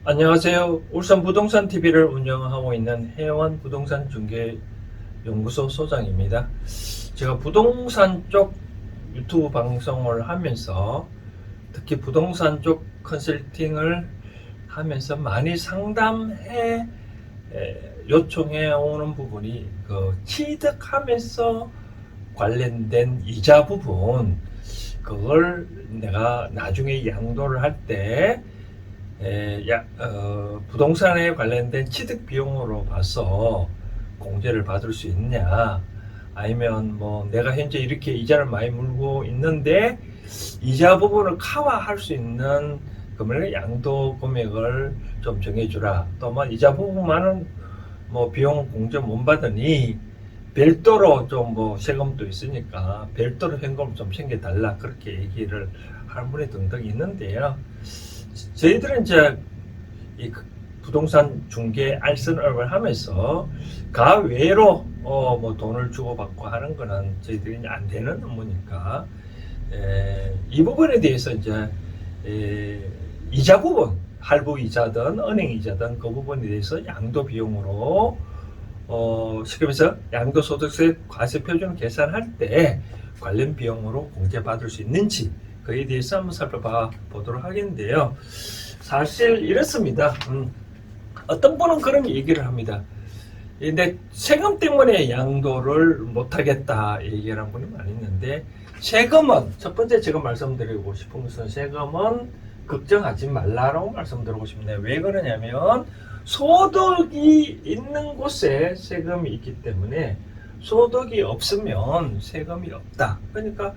안녕하세요. 울산 부동산 TV를 운영하고 있는 해원 부동산 중개 연구소 소장입니다. 제가 부동산 쪽 유튜브 방송을 하면서 특히 부동산 쪽 컨설팅을 하면서 많이 상담해 요청해 오는 부분이 그 취득하면서 관련된 이자 부분, 그걸 내가 나중에 양도를 할때 부동산에 관련된 취득 비용으로 봐서 공제를 받을 수 있냐, 아니면 뭐 내가 현재 이렇게 이자를 많이 물고 있는데 이자 부분을 커버할 수 있는 금액의 양도 금액을 좀 정해주라. 또 뭐 이자 부분만은 뭐 비용 공제 못 받으니 별도로 좀 뭐 세금도 있으니까 별도로 현금을 좀 챙겨달라, 그렇게 얘기를 할 분이 등등 있는데요. 저희들은 이제 이 부동산 중개 알선업을 하면서 가외로 뭐 돈을 주고받고 하는 거는 저희들이 이제 안 되는 업무니까 이 부분에 대해서 이제 이자 부분, 할부 이자든 은행 이자든 그 부분에 대해서 양도 비용으로 쉽게 말해서 양도소득세 과세 표준을 계산할 때 관련 비용으로 공제받을 수 있는지, 그에 대해서 한번 살펴봐 보도록 하겠는데요. 사실 이렇습니다. 어떤 분은 그런 얘기를 합니다. 근데 세금 때문에 양도를 못하겠다 얘기하는 분이 많이 있는데, 세금은 첫 번째 제가 말씀드리고 싶은 것은 세금은 걱정하지 말라고 말씀드리고 싶네요. 왜 그러냐면 소득이 있는 곳에 세금이 있기 때문에 소득이 없으면 세금이 없다. 그러니까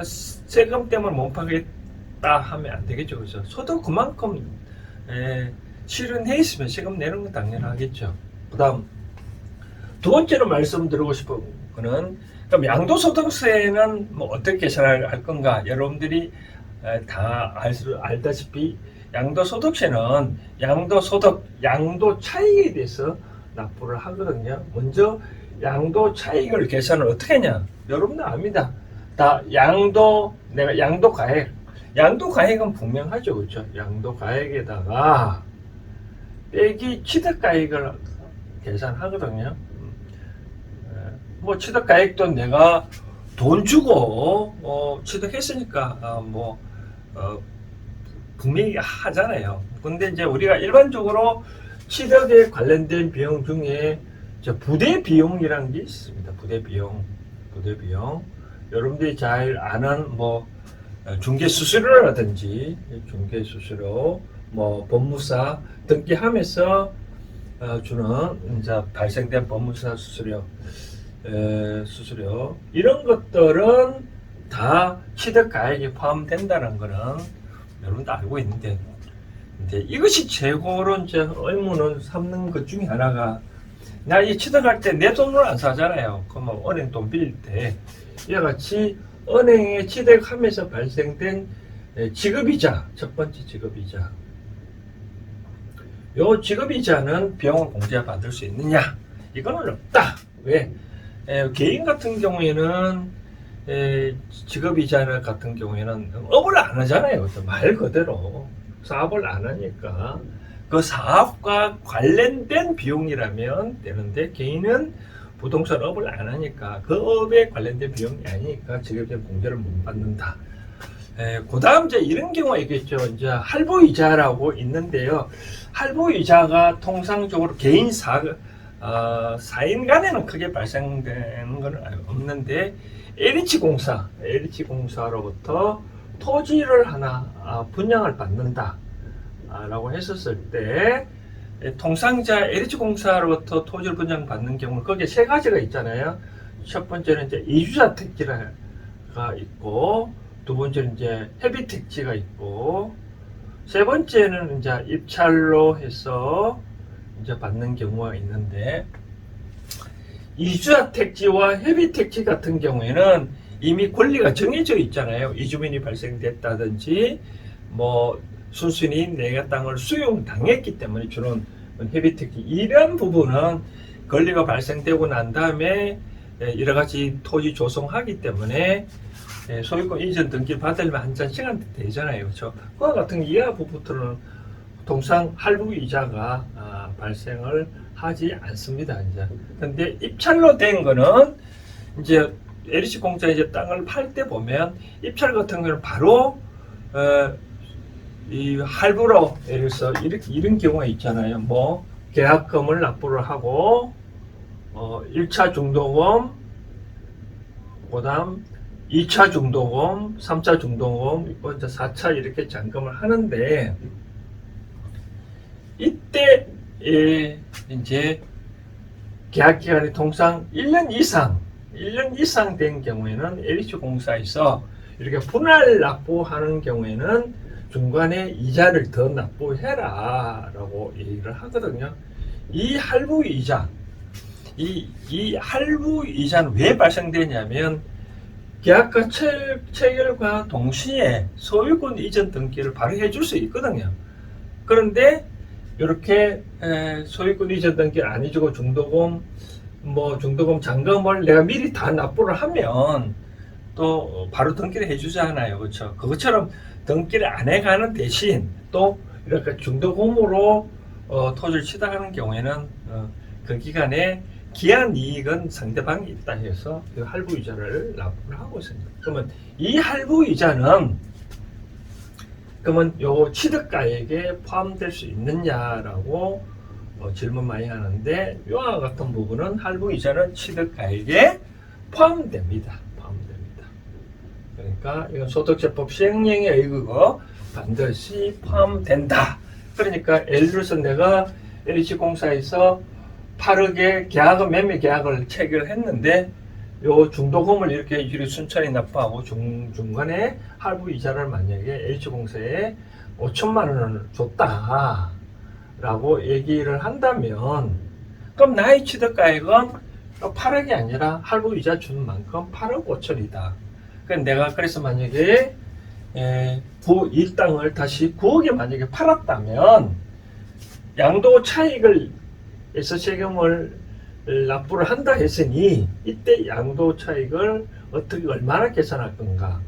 세금 때문에 못 파겠다 하면 안 되겠죠. 그죠? 소득 그만큼 실현해 있으면 세금 내는 건 당연하겠죠. 그 다음 두 번째로 말씀드리고 싶은 거는, 그럼 양도소득세는 뭐 어떻게 계산할 건가? 여러분들이 다 알다시피 양도소득세는 양도소득, 양도 차익에 대해서 납부를 하거든요. 먼저 양도 차익을 계산을 어떻게 하냐? 여러분들 압니다. 다 내가 양도 가액은 분명하죠. 그렇죠? 양도 가액에다가 빼기 취득 가액을 계산하거든요. 뭐 취득 가액도 내가 돈 주고 취득했으니까 분명히 하잖아요. 근데 이제 우리가 일반적으로 취득에 관련된 비용 중에 부대 비용이라는 게 있습니다. 부대 비용. 여러분들이 잘 아는 뭐 중개 수수료라든지 뭐 법무사 등기하면서 주는 이제 발생된 법무사 수수료 이런 것들은 다 취득 가액에 포함된다는 거는 여러분도 알고 있는데, 이것이 최고로 이제 의문을 삼는 것 중에 하나가, 나 이 취득할 때 내 돈으로 안 사잖아요. 그러면 은행 돈 빌릴 때 이와 같이 은행에 취득하면서 발생된 지급이자, 첫 번째 지급이자, 요 지급이자는 비용을 공제받을 수 있느냐? 이거는 없다. 왜? 개인 같은 경우에는 지급이자 같은 경우에는 업을 안 하잖아요. 말 그대로 사업을 안 하니까 그 사업과 관련된 비용이라면 되는데, 개인은 부동산 업을 안 하니까 그 업에 관련된 비용이 아니니까 지급된 공제를 못 받는다. 그 다음 이제 이런 경우가 있겠죠. 이제 할부이자라고 있는데요. 할부이자가 통상적으로 개인 사인 간에는 크게 발생되는 건 없는데, LH공사로부터 토지를 하나 분양을 받는다 라고 했었을 때, 통상자 LH공사로부터 토지를 분양받는 경우는 거기에 세 가지가 있잖아요. 첫 번째는 이제 이주자 택지가 있고, 두 번째는 이제 헤비 택지가 있고, 세 번째는 이제 입찰로 해서 이제 받는 경우가 있는데, 이주자 택지와 헤비 택지 같은 경우에는 이미 권리가 정해져 있잖아요. 이주민이 발생됐다든지 뭐 순순히 내가 땅을 수용당했기 때문에 주는 헤비 택지, 이런 부분은 권리가 발생되고 난 다음에 여러 가지 토지 조성하기 때문에 소유권 이전 등기 받으려면 한참 시간 되잖아요. 그렇죠? 그와 같은 이하 부분들은 통상 할부 이자가 발생을 하지 않습니다. 이제 근데 입찰로 된 거는 이제 LH 공사 이제 땅을 팔 때 보면 입찰 같은 경우는 바로 이 할부로 예를 들어서 이런 경우가 있잖아요. 뭐 계약금을 납부를 하고 1차 중도금, 그다음 2차 중도금, 3차 중도금, 이제 4차 이렇게 잔금을 하는데 이때 이제 계약 기간이 통상 1년 이상 된 경우에는 LH 공사에서 이렇게 분할 납부하는 경우에는 중간에 이자를 더 납부해라 라고 얘기를 하거든요. 이 할부 이자, 이 할부 이자는 왜 발생되냐면 계약과 체결과 동시에 소유권 이전 등기를 바로 해줄 수 있거든요. 그런데 이렇게 소유권 이전 등기를 안 해주고 중도금 잔금을 내가 미리 다 납부를 하면 또 바로 등기를 해주잖아요. 그렇죠? 그것처럼 등기를 안 해가는 대신 또 이렇게 중도금으로 토지를 취득하는 경우에는 그 기간에 기한 이익은 상대방이 있다 해서 그 할부 이자를 납부를 하고 있습니다. 그러면 이 할부 이자는 그러면 요 취득가액에 포함될 수 있느냐라고 질문 많이 하는데 이와 같은 부분은 할부 이자는 취득가액에 포함됩니다. 그러니까 이건 소득세법 시행령에 의거고 반드시 포함된다. 그러니까 예를 들어서 내가 LH공사에서 8억의 계약은 매매 계약을 체결했는데 요 중도금을 이렇게 순천히 납부하고 중간에 할부 이자를 만약에 H공사에 5천만 원을 줬다 라고 얘기를 한다면 그럼 나의 취득가액은 8억이 아니라 할부 이자 준 만큼 8억 5천이다. 내가 그래서 만약에 이 땅을 다시 9억에 만약에 팔았다면 양도 차익을 에서 세금을 납부를 한다 했으니 이때 양도 차익을 어떻게 얼마나 계산할 건가?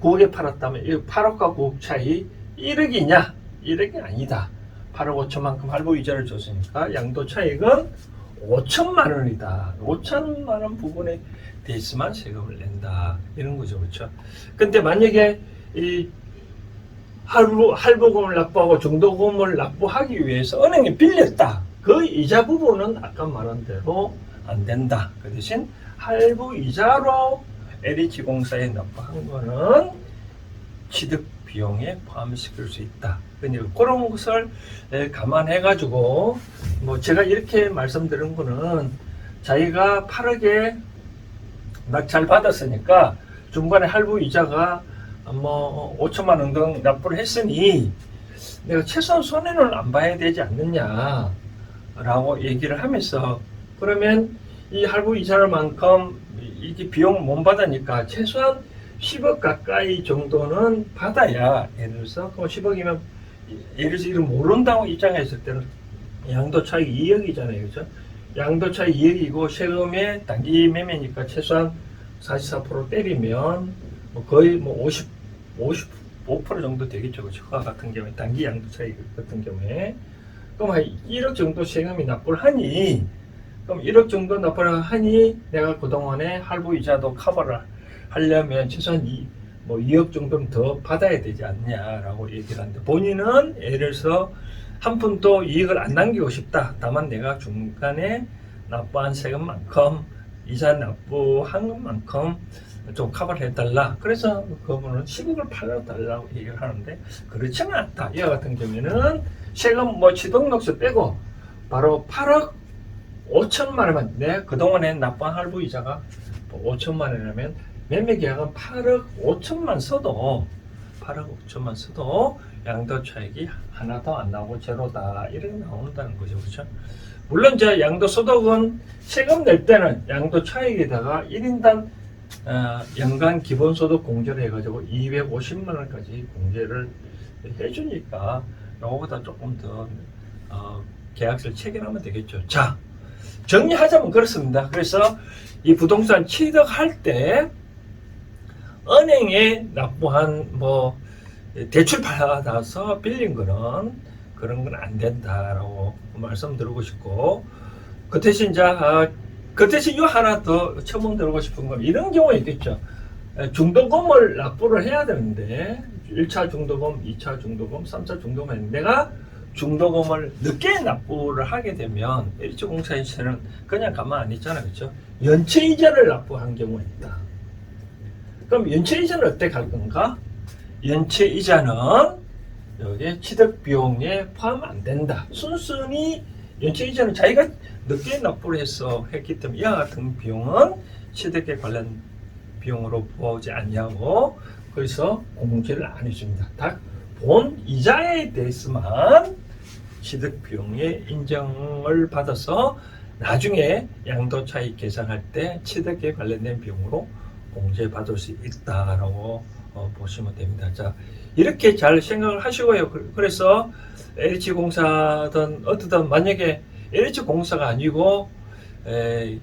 9억에 팔았다면 이 8억과 9억 차이 1억이냐? 1억이 아니다. 8억 5천만큼 할부 이자를 줬으니까 양도 차익은 5천만 원이다. 5천만 원 부분에 대해서만 세금을 낸다. 이런 거죠. 그렇죠? 근데 만약에 이 할부금을 납부하고 중도금을 납부하기 위해서 은행에 빌렸다. 그 이자 부분은 아까 말한 대로 안 된다. 그 대신 할부 이자로 LH공사에 납부한 거는 취득 비용에 포함시킬 수 있다. 그런 것을 감안해 가지고 뭐 제가 이렇게 말씀드린 거는 자기가 8억에 낙찰 받았으니까 중간에 할부 이자가 뭐 5천만 원 등 납부를 했으니 내가 최소한 손해는 안 봐야 되지 않느냐 라고 얘기를 하면서 그러면 이 할부 이자만큼 이게 비용을 못 받으니까 최소한 10억 가까이 정도는 받아야 예를 들어서 10억이면 예를 들어서 이를 모른다고 입장에 있을 때는 양도 차익 2억이잖아요. 그죠? 양도 차익 2억이고 세금에 단기 매매니까 최소한 44% 때리면 거의 55% 정도 되겠죠. 그죠? 그 같은 경우에 단기 양도 차익 같은 경우에 그럼 1억 정도 세금이 납부를 하니 그럼 1억 정도 납부를 하니 내가 그동안에 할부 이자도 커버를 하려면 최소한 2억 정도는 더 받아야 되지 않냐라고 얘기를 하는데 본인은 예를 들어서 한 푼도 이익을 안 남기고 싶다. 다만 내가 중간에 납부한 세금만큼 이자 납부한 것만큼 좀 커버를 해달라. 그래서 그분은 10억을 팔아달라고 얘기를 하는데 그렇지는 않다. 이와 같은 경우에는 세금 취득록세 빼고 바로 8억 5천만 원만 내 그동안에 납부한 할부 이자가 5천만 원이라면 매매 계약은 8억 5천만 써도 양도 차익이 하나도 안 나오고 제로다 이렇게 나온다는 거죠. 그렇죠? 물론 이제 양도 소득은 세금 낼 때는 양도 차익에다가 1인당 연간 기본소득 공제를 해가지고 250만 원까지 공제를 해주니까 요거보다 조금 더 계약서를 체결하면 되겠죠. 자, 정리하자면 그렇습니다. 그래서 이 부동산 취득할 때 은행에 납부한 대출 받아서 빌린 거는 그런 건 안 된다라고 말씀드리고 싶고, 그 대신 그 대신 요 하나 더 첨언드리고 싶은 건 이런 경우가 있겠죠. 중도금을 납부를 해야 되는데 1차 중도금, 2차 중도금, 3차 중도금 했는데 내가 중도금을 늦게 납부를 하게 되면 LH공사에서는 그냥 가만 안 있잖아요. 그렇죠? 연체이자를 납부한 경우가 있다. 그럼 연체이자는 어떻게 갈 건가? 연체이자는 여기에 취득비용에 포함 안 된다. 순순히 연체이자는 자기가 늦게 납부를 했기 때문에 이와 같은 비용은 취득에 관련 비용으로 보지 않냐고, 그래서 공제를 안 해줍니다. 딱 본 이자에 대해서만 취득 비용의 인정을 받아서 나중에 양도 차익 계산할 때 취득에 관련된 비용으로 공제받을 수 있다라고 보시면 됩니다. 자, 이렇게 잘 생각을 하시고요. 그래서 LH공사든 어떻든 만약에 LH공사가 아니고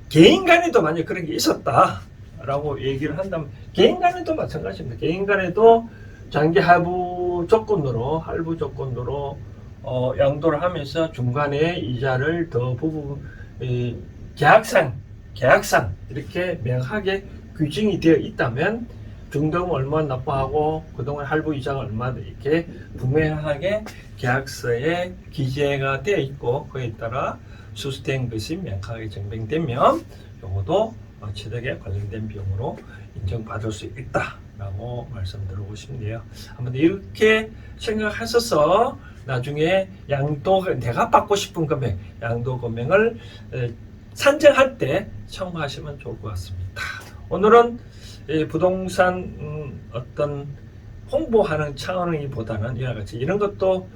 개인 간에도 만약 그런 게 있었다라고 얘기를 한다면, 개인 간에도 마찬가지입니다. 개인 간에도 장기 할부 조건으로 양도를 하면서 중간에 이자를 더 부분 계약상 이렇게 명확하게 규정이 되어 있다면 중도금 얼마 납부하고 그동안 할부 이자가 얼마 이렇게 분명하게 계약서에 기재가 되어 있고 그에 따라 수수된 것이 명확하게 증명되면 요것도 취득에 관련된 비용으로 인정받을 수 있다라고 말씀드리고 싶네요. 아무튼 이렇게 생각하셔서 나중에 내가 받고 싶은 금액, 양도 금액을 산정할 때 참고하시면 좋을 것 같습니다. 오늘은 부동산 어떤 홍보하는 차원이보다는 이와 같이 이런 것도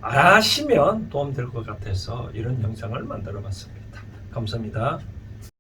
알아시면 도움될 것 같아서 이런 영상을 만들어 봤습니다. 감사합니다.